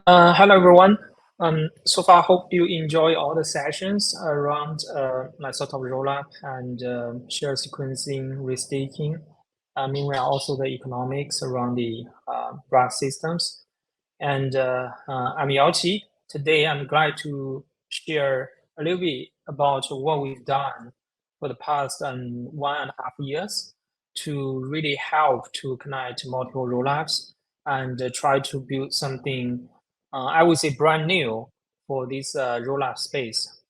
Hello everyone. So far, I hope you enjoy all the sessions around like sort of rollup and share sequencing, restaking. Meanwhile, also the economics around the block systems. And I'm Yaoqi. Today, I'm glad to share a little bit about what we've done for the past 1.5 years to really help to connect multiple rollups and try to build something, I would say, brand new for this rollup space.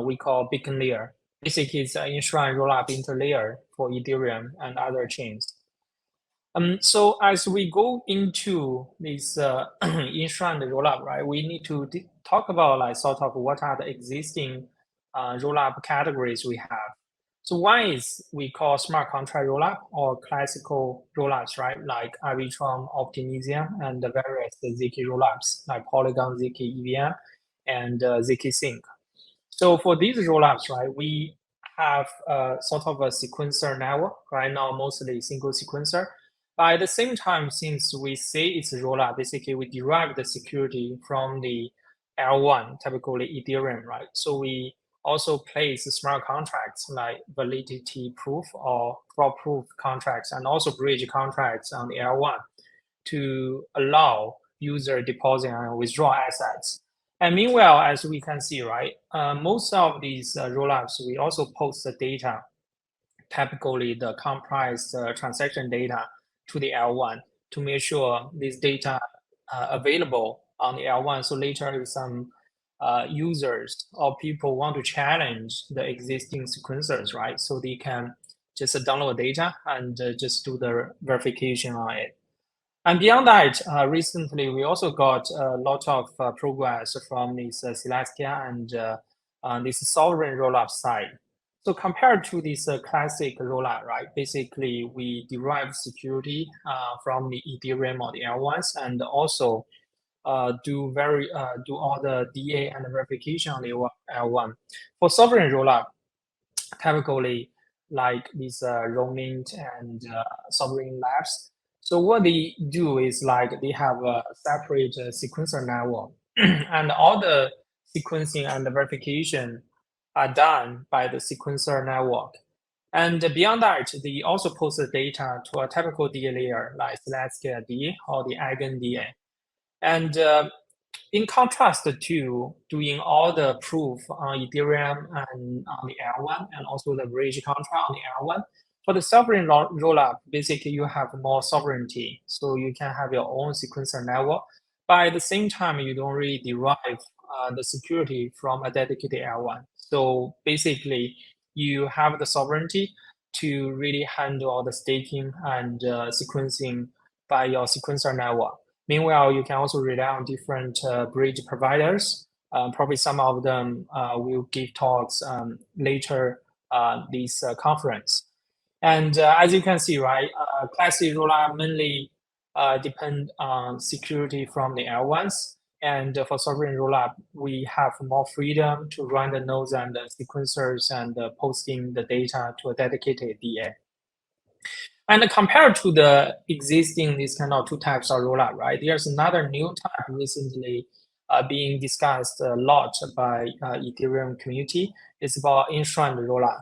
We call beacon layer. Basically, it's an enshrined rollup interlayer for Ethereum and other chains. So as we go into this enshrined rollup, right, we need to talk about like sort of what are the existing rollup categories we have. So one is we call smart contract rollup or classical rollups, right? Like Arbitrum, Optimism, and the various ZK rollups like Polygon, ZK EVM, and ZK Sync. So for these rollups, right, we have sort of a sequencer network right now, mostly single sequencer. But at the same time, since we say it's a rollup, basically we derive the security from the L1, typically Ethereum, right? So we also place smart contracts like validity proof or fraud proof contracts and also bridge contracts on the L1 to allow user deposit and withdraw assets. And meanwhile, as we can see, right, most of these rollups, we also post the data, typically the comprised transaction data to the L1 to make sure this data available on the L1. So later, if some users or people want to challenge the existing sequencers, right? So they can just download data and just do the verification on it. And beyond that, recently we also got a lot of progress from this Celestia and this sovereign rollup side. So compared to this classic rollup, right? Basically, we derive security from the Ethereum or the L1s, and also do all the DA and verification on the L1. For sovereign rollup, typically like these Romint and Sovereign Labs. So what they do is like they have a separate sequencer network, and all the sequencing and the verification are done by the sequencer network. And beyond that, they also post the data to a typical DA layer like Celestia DA or the Eigen DA. And in contrast to doing all the proof on Ethereum and on the L1 and also the bridge contract on the L1, for the sovereign rollup, basically you have more sovereignty. So you can have your own sequencer network, but at the same time, you don't really derive the security from a dedicated L1. So basically, you have the sovereignty to really handle all the staking and sequencing by your sequencer network. Meanwhile, you can also rely on different bridge providers. Probably some of them will give talks later this conference. And as you can see, right, classic rollup mainly depend on security from the L1s. And for sovereign rollup, we have more freedom to run the nodes and the sequencers and posting the data to a dedicated DA. And compared to the existing these kind of two types of rollup, right? There's another new type recently being discussed a lot by Ethereum community. It's about enshrined rollup.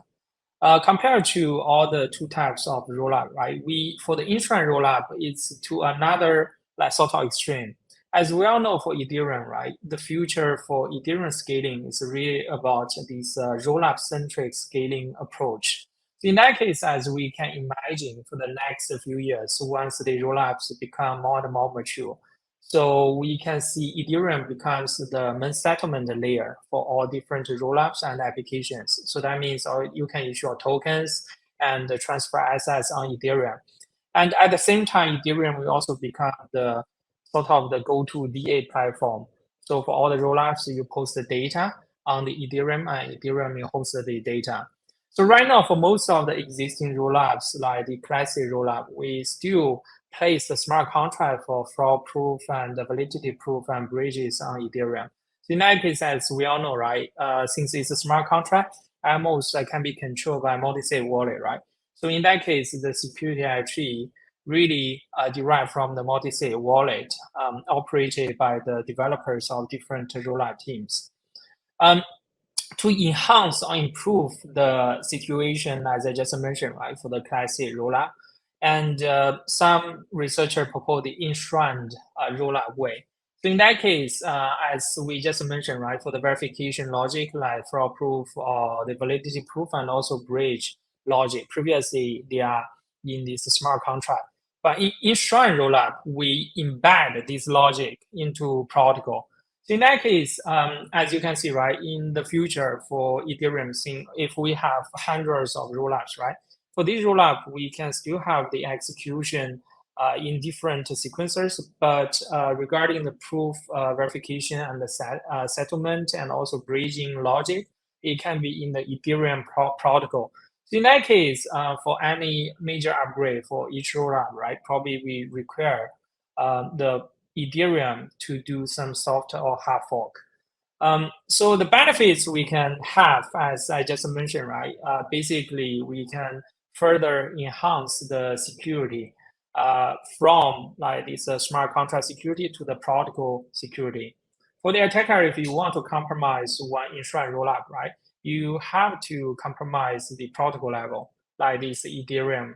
Compared to all the two types of rollup, right? For the enshrined rollup, it's to another like sort of extreme. As we all know for Ethereum, right? The future for Ethereum scaling is really about this rollup centric scaling approach. In that case, as we can imagine for the next few years, once the rollups become more and more mature, so we can see Ethereum becomes the main settlement layer for all different rollups and applications. So that means you can issue tokens and transfer assets on Ethereum. And at the same time, Ethereum will also become the sort of the go-to DA platform. So for all the rollups, you post the data on the Ethereum, and Ethereum will host the data. So right now, for most of the existing rollups, like the classic rollup, we still place the smart contract for fraud proof and the validity proof and bridges on Ethereum. So in that case, as we all know, right, since it's a smart contract, almost can be controlled by multi-sig wallet, right? So in that case, the security actually really derived from the multi-sig wallet operated by the developers of different rollup teams. To enhance or improve the situation, as I just mentioned, right, for the classic rollup, and some researcher propose the enshrined rollup way. So in that case, as we just mentioned, right, for the verification logic, like fraud proof or the validity proof, and also bridge logic, previously they are in this smart contract. But in enshrined rollup, we embed this logic into protocol. So in that case, as you can see, right, in the future for Ethereum, if we have hundreds of rollups, right, for this rollup, we can still have the execution in different sequencers, but regarding the proof verification and the settlement and also bridging logic, it can be in the Ethereum protocol. So in that case, for any major upgrade for each rollup, right, probably we require the Ethereum to do some soft or hard fork. So the benefits we can have, as I just mentioned, right? Basically, we can further enhance the security from like this smart contract security to the protocol security. For the attacker, if you want to compromise one enshrined rollup, right, you have to compromise the protocol level, like this Ethereum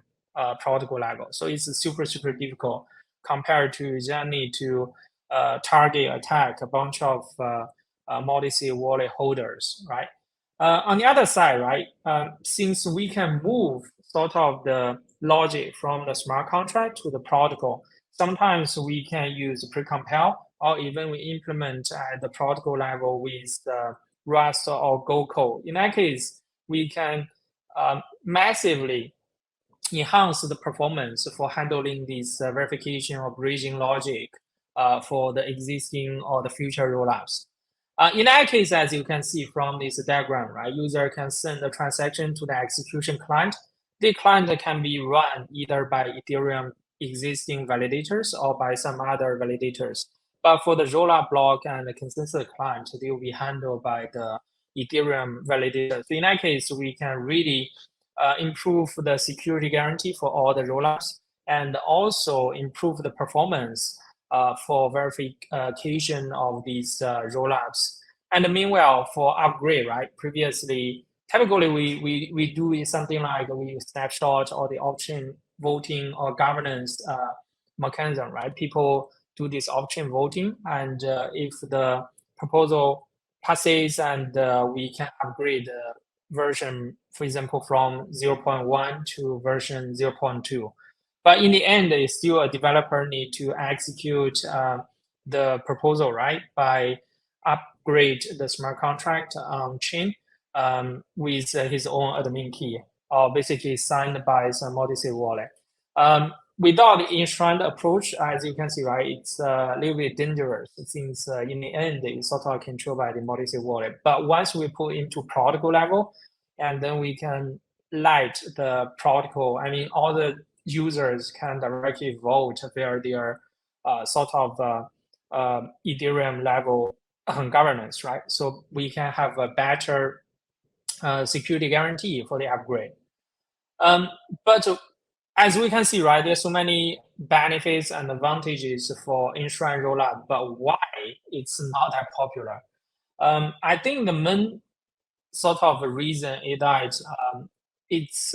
protocol level. So it's super, super difficult compared to just need to target attack a bunch of multi-sig wallet holders, right? On the other side, right, since we can move sort of the logic from the smart contract to the protocol, sometimes we can use precompile, or even we implement at the protocol level with Rust or Go code. In that case, we can massively enhance the performance for handling this verification or bridging logic for the existing or the future rollups. In that case, as you can see from this diagram, right, user can send a transaction to the execution client. The client can be run either by Ethereum existing validators or by some other validators. But for the rollup block and the consensus client, they will be handled by the Ethereum validator. So in that case, we can really improve the security guarantee for all the rollups and also improve the performance for verification of these rollups. And meanwhile, for upgrade, right? Previously, typically we do something like we snapshot or the option voting or governance mechanism, right? People do this option voting, and if the proposal passes, and we can upgrade the version, for example, from 0.1 to version 0.2. But in the end, it's still a developer need to execute the proposal, right, by upgrade the smart contract chain with his own admin key, or basically signed by some multi-sig wallet. Without the enshrined approach, as you can see, right, it's a little bit dangerous since in the end, it's sort of controlled by the multi-sig wallet. But once we put into protocol level, and then we can light the protocol, I mean, all the users can directly vote via their sort of Ethereum level governance, right? So we can have a better security guarantee for the upgrade. But as we can see, right, there's so many benefits and advantages for enshrined rollup, but why it's not that popular? I think the main sort of reason is that it's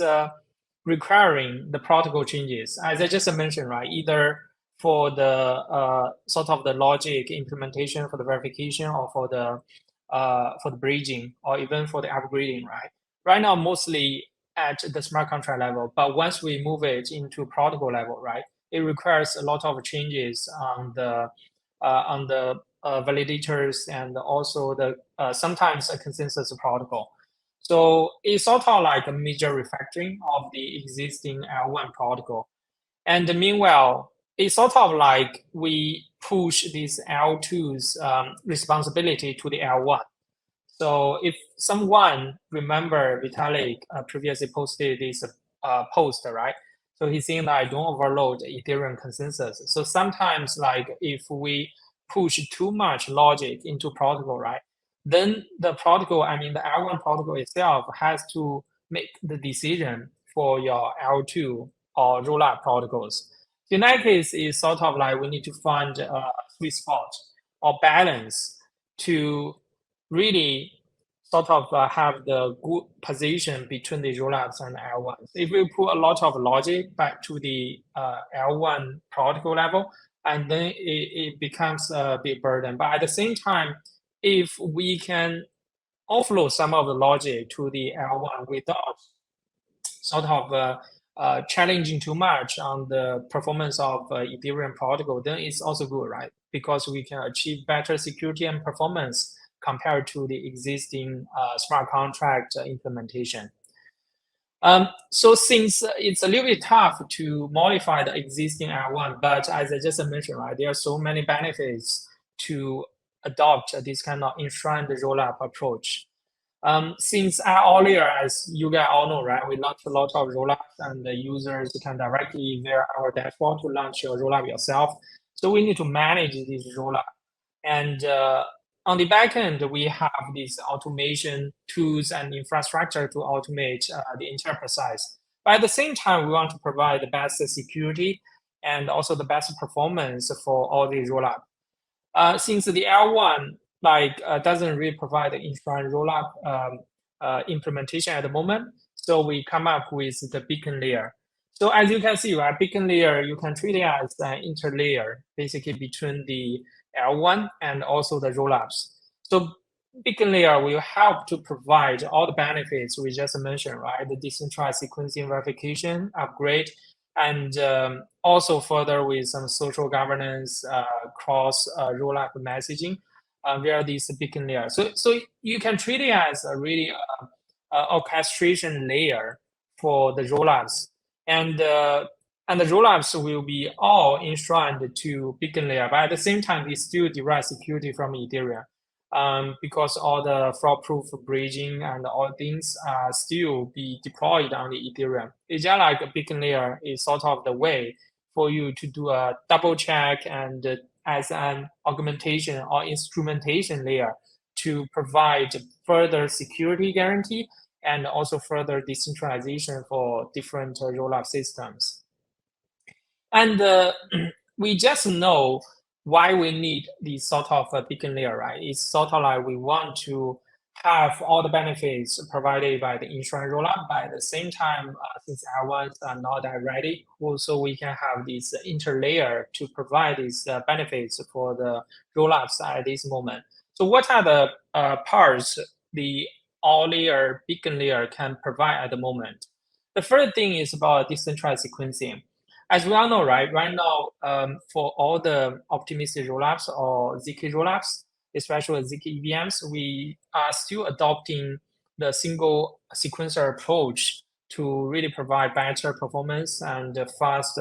requiring the protocol changes. As I just mentioned, right, either for the sort of the logic implementation for the verification or for the bridging or even for the upgrading, right? Right now, mostly at the smart contract level, but once we move it into protocol level, right, it requires a lot of changes on the validators and also the sometimes a consensus protocol. So it's sort of like a major refactoring of the existing L1 protocol. And meanwhile, it's sort of like we push this L2's responsibility to the L1. So if someone remember Vitalik previously posted this post, right? So he's saying that I don't overload Ethereum consensus. So sometimes like if we push too much logic into protocol, right? Then the protocol, I mean the L1 protocol itself has to make the decision for your L2 or rollup protocols. In that case, it's sort of like we need to find a sweet spot or balance to really sort of have the good position between the rollups and L1s. If we put a lot of logic back to the L1 protocol level, and then it becomes a big burden. But at the same time, if we can offload some of the logic to the L1 without sort of challenging too much on the performance of Ethereum protocol, then it's also good, right? Because we can achieve better security and performance compared to the existing smart contract implementation. So since it's a little bit tough to modify the existing L1, but as I just mentioned, right, there are so many benefits to adopt this kind of enshrined rollup approach. Since AltLayer, as you guys all know, right, we launched a lot of rollups and the users can directly via our dashboard to launch your rollup yourself. So we need to manage this rollup. And on the back end, we have these automation tools and infrastructure to automate the entire process. But at the same time, we want to provide the best security and also the best performance for all these rollup. Since the L1 doesn't really provide the enshrined rollup implementation at the moment, so we come up with the beacon layer. So as you can see, right, beacon layer, you can treat it as an interlayer, basically between the L1 and also the rollups. So beacon layer will help to provide all the benefits we just mentioned, right? The decentralized sequencing verification upgrade, and also further with some social governance, cross rollup messaging via this beacon layer. So you can treat it as a really orchestration layer for the rollups, and the rollups will be all enshrined to beacon layer, but at the same time, it still derives security from Ethereum. Because all the fraud-proof bridging and all things are still be deployed on the Ethereum. It's just like a beacon layer is sort of the way for you to do a double check and as an augmentation or instrumentation layer to provide further security guarantee and also further decentralization for different rollup systems. And we just know why we need this sort of a beacon layer, right? It's sort of like we want to have all the benefits provided by the enshrined rollup, but at the same time, since L1s are not that ready, also we can have this interlayer to provide these benefits for the rollups at this moment. So what are the parts the AltLayer beacon layer can provide at the moment? The first thing is about decentralized sequencing. As we all know, right now, for all the optimistic rollups or ZK rollups, especially ZK EVMs, we are still adopting the single sequencer approach to really provide better performance and fast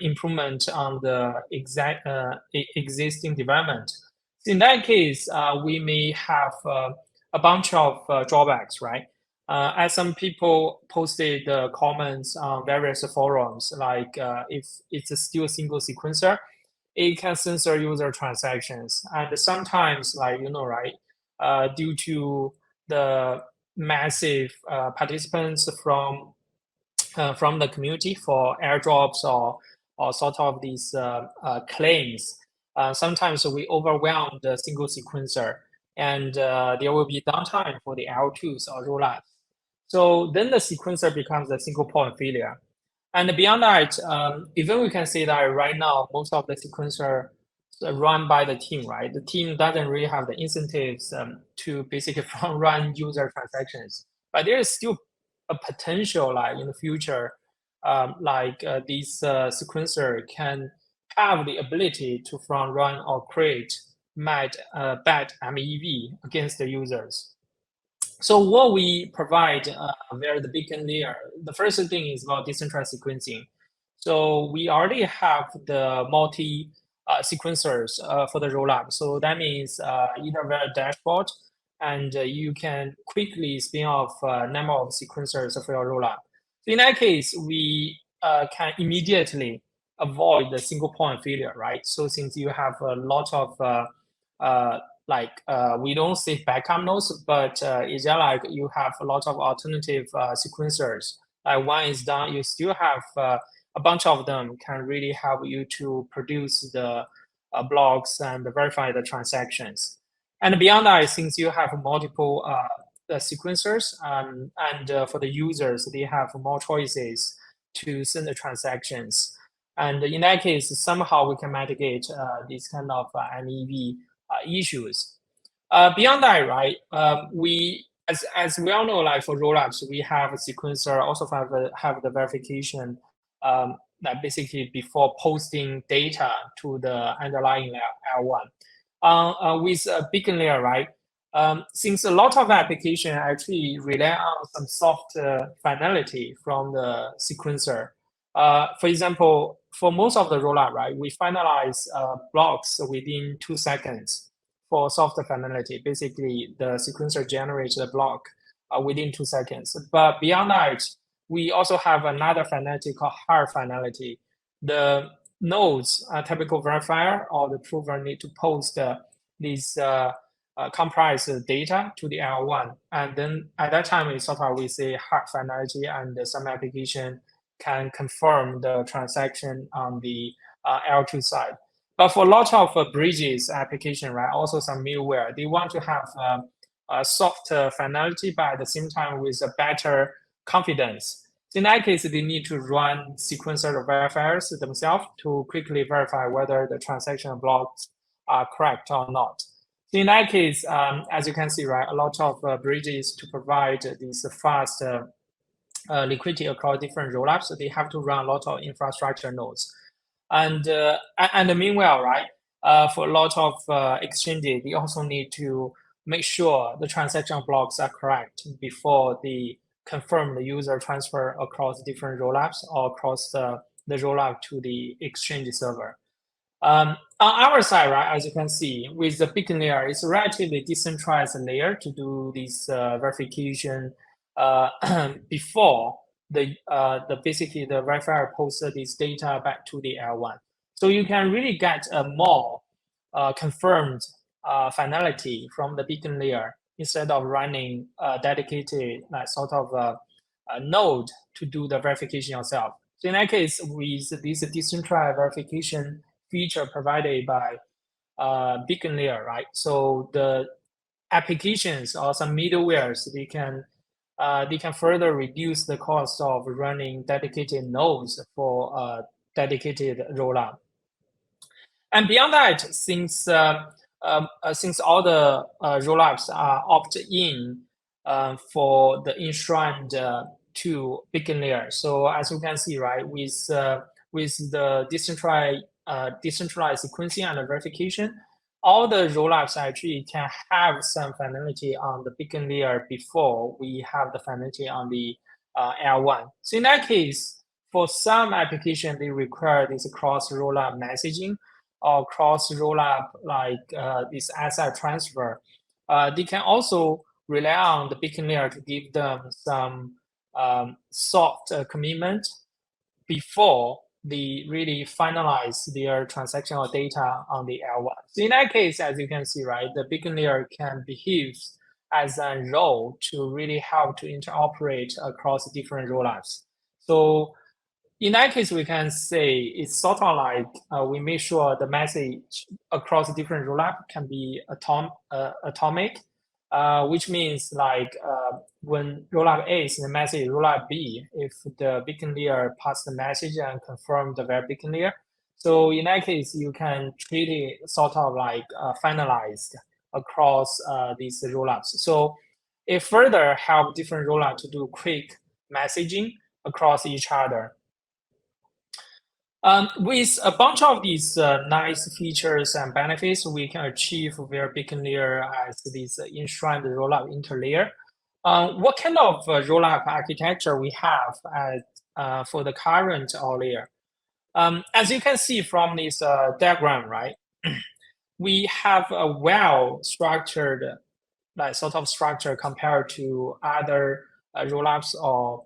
improvement on the existing development. In that case, we may have a bunch of drawbacks, right? As some people posted comments on various forums, like if it's still a single sequencer, it can censor user transactions. And sometimes, like, right, due to the massive participants from the community for airdrops or sort of these claims, sometimes we overwhelm the single sequencer and there will be downtime for the L2s or rollups. So then the sequencer becomes a single point failure. And beyond that, even we can say that right now, most of the sequencer run by the team, right? The team doesn't really have the incentives to basically run user transactions. But there is still a potential, like in the future, this sequencer can have the ability to front run or create bad MEV against the users. So what we provide via the beacon layer, the first thing is about decentralized sequencing. So we already have the multi sequencers for the rollup. So that means either via dashboard, and you can quickly spin off a number of sequencers for your rollup. So in that case, we can immediately avoid the single point failure, right? So since you have a lot of we don't say backup nodes, but it's just like you have a lot of alternative sequencers. Like one is done, you still have a bunch of them can really help you to produce the blocks and verify the transactions. And beyond that, since you have multiple the sequencers, and for the users, they have more choices to send the transactions. And in that case, somehow we can mitigate these kind of MEV issues. Beyond that, right, as we all know, like for rollups, we have a sequencer, also have the verification that basically before posting data to the underlying L1. With a beacon layer, right, since a lot of application actually rely on some soft finality from the sequencer. For example, for most of the rollup, right, we finalize blocks within 2 seconds for soft finality. Basically, the sequencer generates the block within 2 seconds. But beyond that, we also have another finality called hard finality. The nodes, typical verifier or the prover need to post these comprise data to the L1. And then at that time, we sort of we say hard finality, and some application can confirm the transaction on the L2 side. But for a lot of bridges application, right, also some middleware, they want to have a soft finality, but at the same time with a better confidence. So in that case, they need to run sequencer verifiers themselves to quickly verify whether the transaction blocks are correct or not. So in that case, as you can see, right, a lot of bridges to provide these fast liquidity across different rollups, so they have to run a lot of infrastructure nodes. And meanwhile, right, for a lot of exchanges, they also need to make sure the transaction blocks are correct before they confirm the user transfer across different rollups or across the rollup to the exchange server. On our side, right, as you can see, with the beacon layer, it's a relatively decentralized layer to do this verification before the basically the verifier posts this data back to the L1. So you can really get a more confirmed finality from the beacon layer instead of running a dedicated sort of a node to do the verification yourself. So in that case, with this decentralized verification feature provided by beacon layer, right? So the applications or some middlewares, they can further reduce the cost of running dedicated nodes for a dedicated rollup. And beyond that, since all the rollups are opt-in for the enshrined to beacon layer, so as you can see, right, with the decentralized sequencing and verification, all the rollups actually can have some finality on the beacon layer before we have the finality on the L1. So in that case, for some application, they require this cross rollup messaging or cross rollup like this asset transfer. They can also rely on the beacon layer to give them some soft commitment before they really finalize their transactional data on the L1. So in that case, as you can see, right, the beacon layer can behave as a role to really help to interoperate across different rollups. So in that case, we can say it's sort of like we make sure the message across different rollup can be atomic, which means like when rollup A is the message rollup B, if the beacon layer pass the message and confirm the very beacon layer. So in that case, you can treat it sort of like finalized across these rollups. So it further help different rollups to do quick messaging across each other. With a bunch of these nice features and benefits, we can achieve via beacon layer as this enshrined rollup interlayer. What kind of rollup architecture we have for the current AltLayer? As you can see from this diagram, right, we have a well-structured sort of structure compared to other rollups, or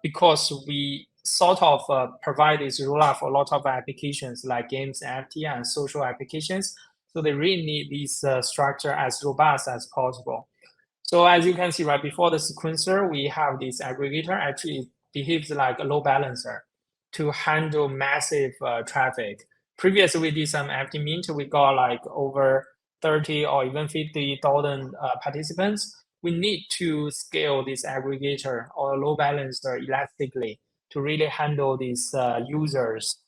because we sort of provide this rollup for a lot of applications like games, NFT, and social applications. So they really need this structure as robust as possible. So as you can see, right before the sequencer, we have this aggregator. Actually, it behaves like a load balancer. to handle massive traffic. Previously, we did some empty mint. We got like over 30 or even 50,000 participants. We need to scale this aggregator or load balancer elastically to really handle these users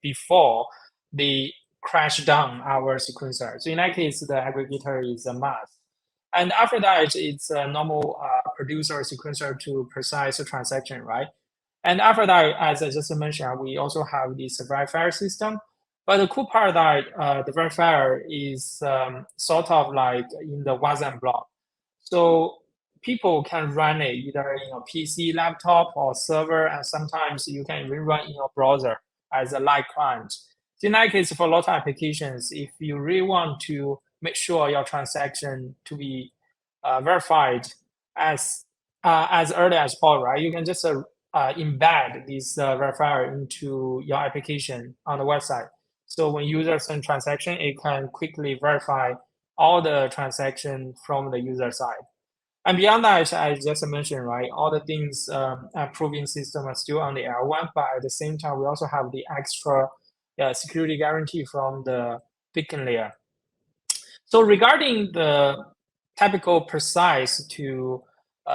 before they crash down our sequencer. So in that case, the aggregator is a must. And after that, it's a normal producer sequencer to precise transaction, right? And after that, as I just mentioned, we also have this verifier system. But the cool part that the verifier is sort of like in the WASM block. So people can run it either in your PC, laptop, or server, and sometimes you can even run in your browser as a light client. So in that case, for a lot of applications, if you really want to make sure your transaction to be verified as early as possible, right? You can just embed this verifier into your application on the website. So when users send transaction, it can quickly verify all the transaction from the user side. And beyond that, I just mentioned, right, all the things proving system are still on the L1, but at the same time, we also have the extra security guarantee from the beacon layer. So regarding the typical precise to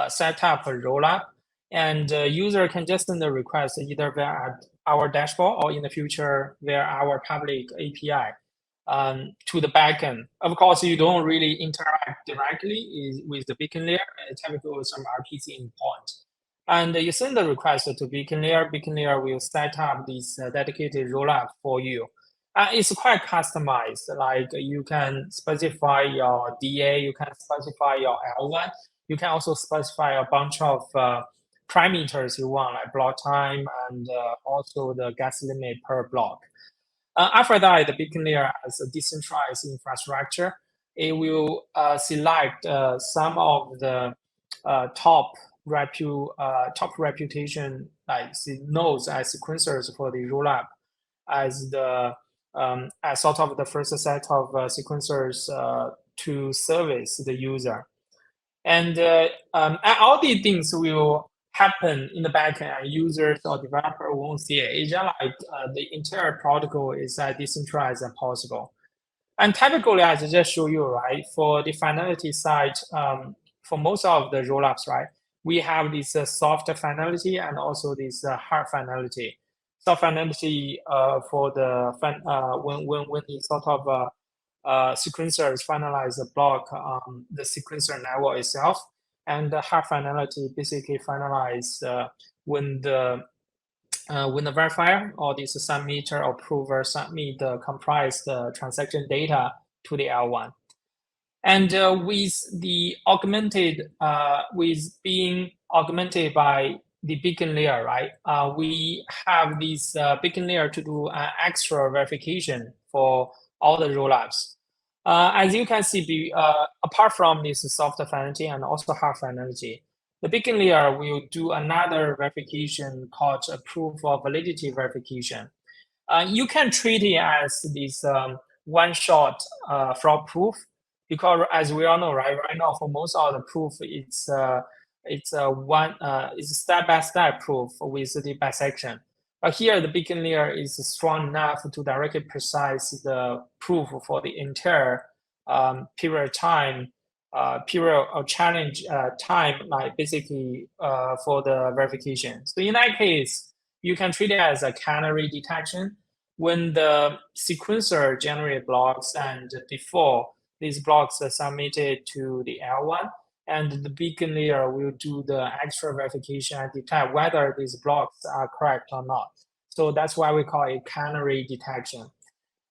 set up a rollup, and user can just send a request either via our dashboard or in the future via our public API to the backend. Of course, you don't really interact directly with the beacon layer, typically with some RPC endpoint. And you send the request to beacon layer will set up this dedicated rollup for you. It's quite customized, like you can specify your DA, you can specify your L1, you can also specify a bunch of parameters you want, like block time and also the gas limit per block. After that, the beacon layer has a decentralized infrastructure. It will select some of the top reputation like nodes as sequencers for the rollup as the as sort of the first set of sequencers to service the user. And all these things will happen in the backend. Users or developer won't see it. It's just like the entire protocol is as decentralized as possible. And typically, as I just showed you, right, for the finality side, for most of the rollups, right, we have this soft finality and also this hard finality. Soft finality for the when the sort of sequencers finalize the block on the sequencer network itself, and the hard finality basically finalize when the verifier or this submitter or prover submit the comprised transaction data to the L1. And with the augmented, with being augmented by the beacon layer, right? We have this beacon layer to do an extra verification for all the rollups. As you can see, apart from this soft finality and also hard finality, the beacon layer will do another verification called a proof of validity verification. You can treat it as this one-shot fraud proof, because as we all know, right now for most of the proof, it's step-by-step proof with the bisection. But here, the beacon layer is strong enough to directly precise the proof for the entire period of time, period of challenge time, like basically for the verification. So in that case, you can treat it as a canary detection. When the sequencer generates blocks and before these blocks are submitted to the L1, and the beacon layer will do the extra verification and detect whether these blocks are correct or not. So that's why we call it canary detection.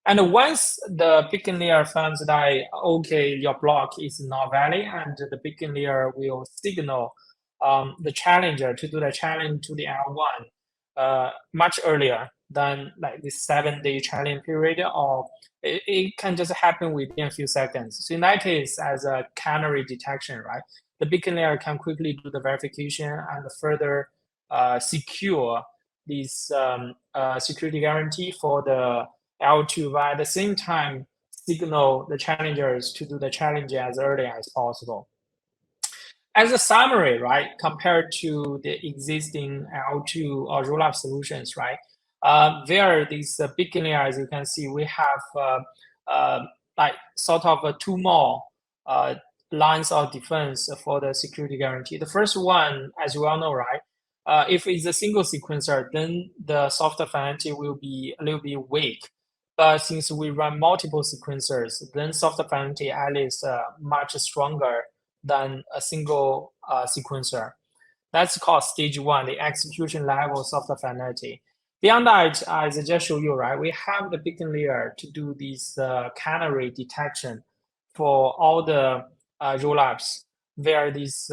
And once the beacon layer finds that, okay, your block is not valid, and the beacon layer will signal the challenger to do the challenge to the L1 much earlier than like this 7-day challenge period, or it can just happen within a few seconds. So in that case, as a canary detection, right, the beacon layer can quickly do the verification and further secure this security guarantee for the L2, but at the same time, signal the challengers to do the challenge as early as possible. As a summary, right, compared to the existing L2 or rollup solutions, right, there these beacon layer, as you can see, we have like sort of two more uh, lines of defense for the security guarantee. The first one, as you all know, right, if it's a single sequencer, then the software finality will be a little bit weak. But since we run multiple sequencers, then software finality at least much stronger than a single sequencer. That's called stage one, the execution levels of the finality. Beyond that, as I just showed you, right, we have the beacon layer to do this canary detection for all the rollups where these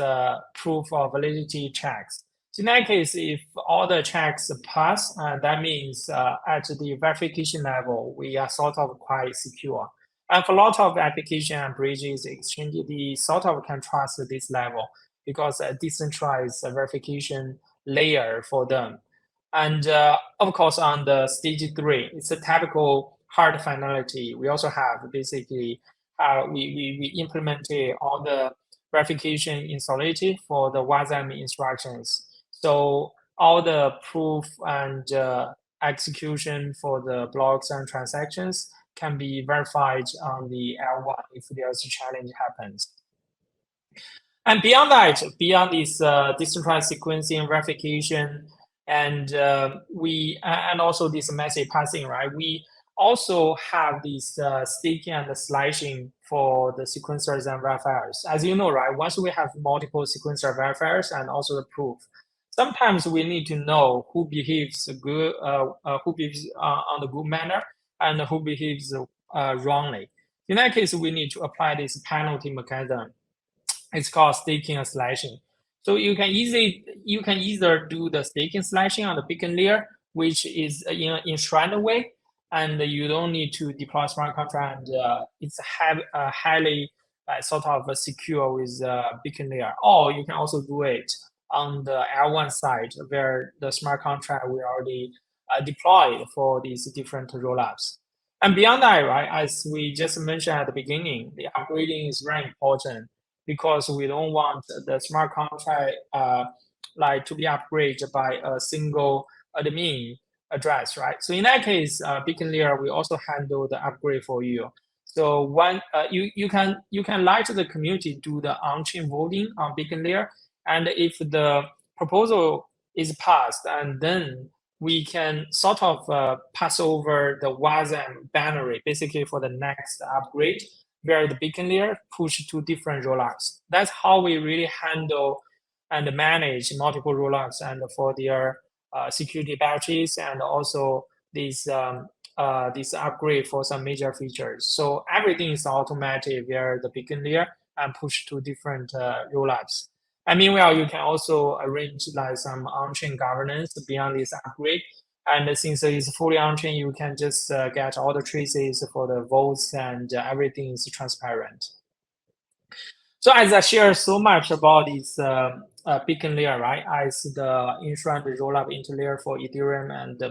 proof of validity checks. So in that case, if all the checks pass, that means at the verification level, we are sort of quite secure. And for a lot of application and bridges exchange, the sort of can trust this level because a decentralized verification layer for them. And of course, on the stage three, it's a typical hard finality. We also have basically we implemented all the verification installation for the WASM instructions. So all the proof and execution for the blocks and transactions can be verified on the L1 if there's a challenge happens. And beyond that, beyond this decentralized sequencing verification, and and also this message passing, right? We also have this staking and the slashing for the sequencers and verifiers. As you know, right? Once we have multiple sequencer verifiers and also the proof, sometimes we need to know who behaves good, who behaves on the good manner, and who behaves wrongly. In that case, we need to apply this penalty mechanism. It's called staking and slashing. So you can either do the staking slashing on the beacon layer, which is in an enshrined way, and you don't need to deploy smart contract. And it's highly sort of secure with beacon layer. Or you can also do it on the L1 side, where the smart contract we already deployed for these different rollups. And beyond that, right, as we just mentioned at the beginning, the upgrading is very important because we don't want the smart contract like to be upgraded by a single admin address, right? So in that case, beacon layer will also handle the upgrade for you. So when you can let the community do the on-chain voting on beacon layer, and if the proposal is passed, and then we can sort of pass over the WASM binary basically for the next upgrade where the beacon layer push to different rollups. That's how we really handle and manage multiple rollups and for their security batches and also this upgrade for some major features. So everything is automatic via the beacon layer and push to different rollups. And meanwhile, you can also arrange like some on-chain governance beyond this upgrade. And since it's fully on-chain, you can just get all the traces for the votes and everything is transparent. So as I share so much about this beacon layer, right, as the enshrined rollup interlayer for Ethereum and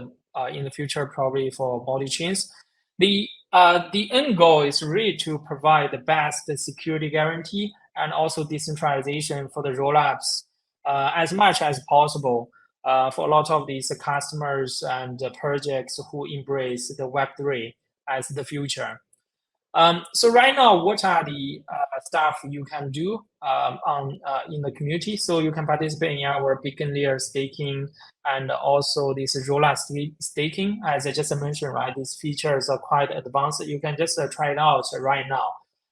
in the future probably for multi-chains, the end goal is really to provide the best security guarantee and also decentralization for the rollups as much as possible for a lot of these customers and projects who embrace the Web3 as the future. So right now, what are the stuff you can do in the community? So you can participate in our beacon layer staking and also this rollup staking. As I just mentioned, right, these features are quite advanced. You can just try it out right now.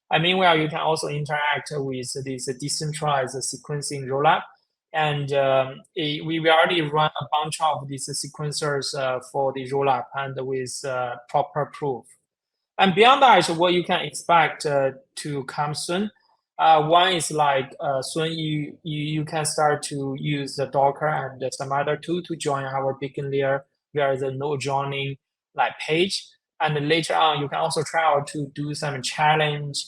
And meanwhile, you can also interact with this decentralized sequencing rollup. And we already run a bunch of these sequencers for the rollup and with proper proof. And beyond that, what you can expect to come soon. One is like soon you can start to use the Docker and some other tool to join our beacon layer via the no joining like page. And later on, you can also try out to do some challenge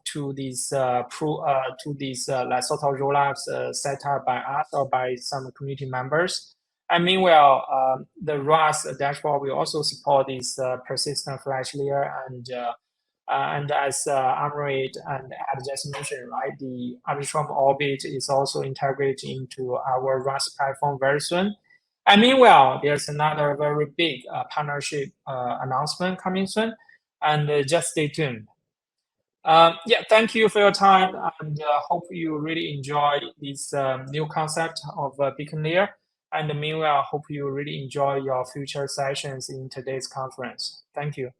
to these like sort of rollups set up by us or by some community members. And meanwhile, the Rust dashboard will also support this persistent flash layer and And as Amrit and Ed just mentioned, right, the Arbitrum Orbit is also integrated into our Rust platform very soon. And meanwhile, there's another very big partnership announcement coming soon, and just stay tuned. Yeah, thank you for your time, and hope you really enjoy this new concept of beacon layer. And meanwhile, hope you really enjoy your future sessions in today's conference. Thank you.